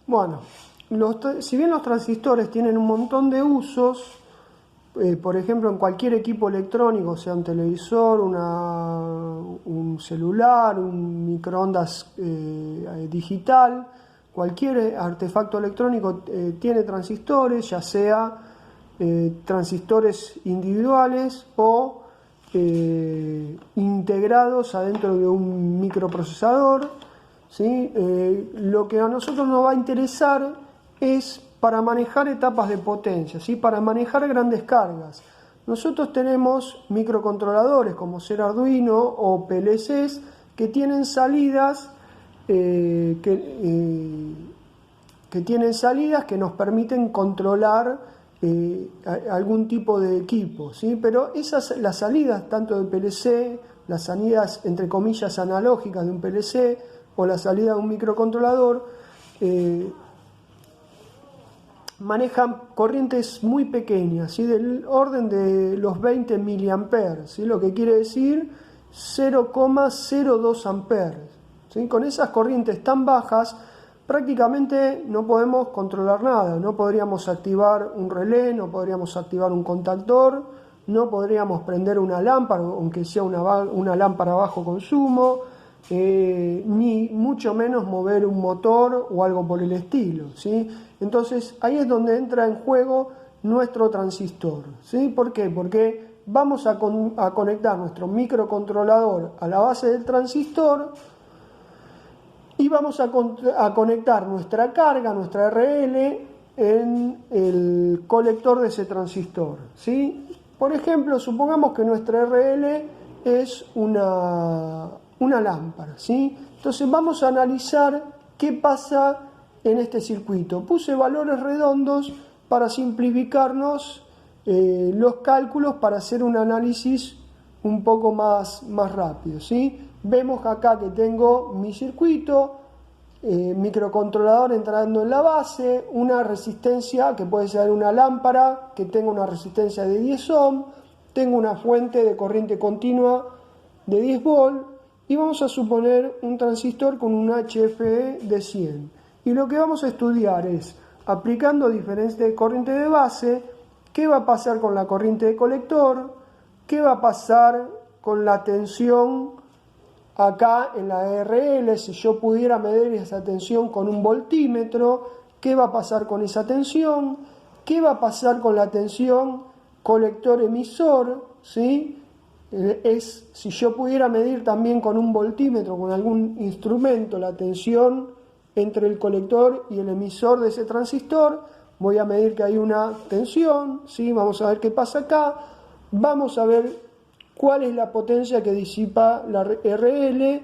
Bueno, si bien los transistores tienen un montón de usos, por ejemplo, en cualquier equipo electrónico, sea un televisor, un celular, un microondas digital, cualquier artefacto electrónico tiene transistores, ya sea transistores individuales o integrados adentro de un microprocesador, ¿sí? Lo que a nosotros nos va a interesar es para manejar etapas de potencia, ¿sí? Para manejar grandes cargas. Nosotros tenemos microcontroladores como ser Arduino o PLCs que tienen salidas que nos permiten controlar algún tipo de equipo, ¿sí? Pero las salidas tanto del PLC, las salidas entre comillas analógicas de un PLC o la salida de un microcontrolador manejan corrientes muy pequeñas, ¿sí? Del orden de los 20 miliamperes, ¿sí? Lo que quiere decir 0,02 amperes, ¿sí? Con esas corrientes tan bajas prácticamente no podemos controlar nada, no podríamos activar un relé, no podríamos activar un contactor, no podríamos prender una lámpara, aunque sea una lámpara a bajo consumo, ni mucho menos mover un motor o algo por el estilo, ¿sí? Entonces ahí es donde entra en juego nuestro transistor, ¿sí? ¿Por qué? Porque vamos a conectar nuestro microcontrolador a la base del transistor y vamos a conectar nuestra carga, nuestra RL, en el colector de ese transistor, ¿sí? Por ejemplo, supongamos que nuestra RL es una lámpara, ¿sí? Entonces vamos a analizar qué pasa en este circuito. Puse valores redondos para simplificarnos los cálculos para hacer un análisis un poco más rápido, ¿sí? Vemos acá que tengo mi circuito, microcontrolador entrando en la base, una resistencia que puede ser una lámpara que tenga una resistencia de 10 ohm, tengo una fuente de corriente continua de 10 volt y vamos a suponer un transistor con un HFE de 100. Y lo que vamos a estudiar es, aplicando diferentes corrientes de base, qué va a pasar con la corriente de colector, qué va a pasar con la tensión acá en la RL, si yo pudiera medir esa tensión con un voltímetro, qué va a pasar con esa tensión, qué va a pasar con la tensión colector-emisor, ¿sí? Si yo pudiera medir también con un voltímetro, con algún instrumento, la tensión entre el colector y el emisor de ese transistor, voy a medir que hay una tensión, ¿sí? Vamos a ver qué pasa acá, vamos a ver cuál es la potencia que disipa la RL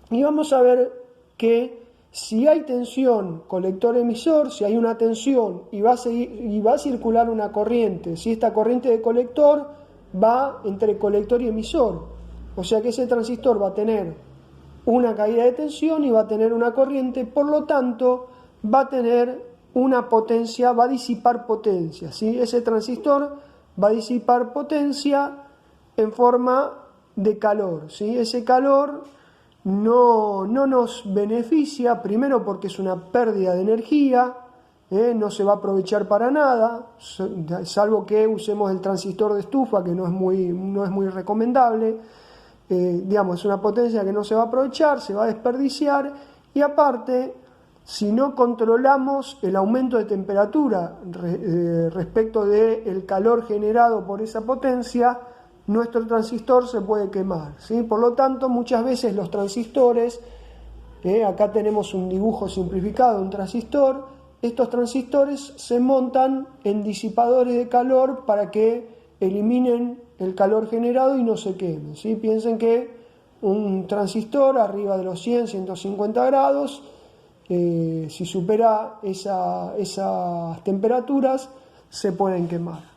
y vamos a ver que si hay tensión colector-emisor, si hay una tensión y va a circular una corriente, si esta corriente de colector va entre colector y emisor, o sea que ese transistor va a tener una caída de tensión y va a tener una corriente, por lo tanto va a tener una potencia, va a disipar potencia, ¿sí? Ese transistor va a disipar potencia en forma de calor, ¿sí? Ese calor no nos beneficia, primero porque es una pérdida de energía, no se va a aprovechar para nada, salvo que usemos el transistor de estufa, que no es muy recomendable. Digamos, es una potencia que no se va a aprovechar, se va a desperdiciar, y aparte, si no controlamos el aumento de temperatura respecto del calor generado por esa potencia, nuestro transistor se puede quemar, ¿sí? Por lo tanto, muchas veces los transistores, acá tenemos un dibujo simplificado de un transistor, estos transistores se montan en disipadores de calor para que eliminen el calor generado y no se quemen, ¿sí? Piensen que un transistor arriba de los 150 grados, si supera esas temperaturas, se pueden quemar.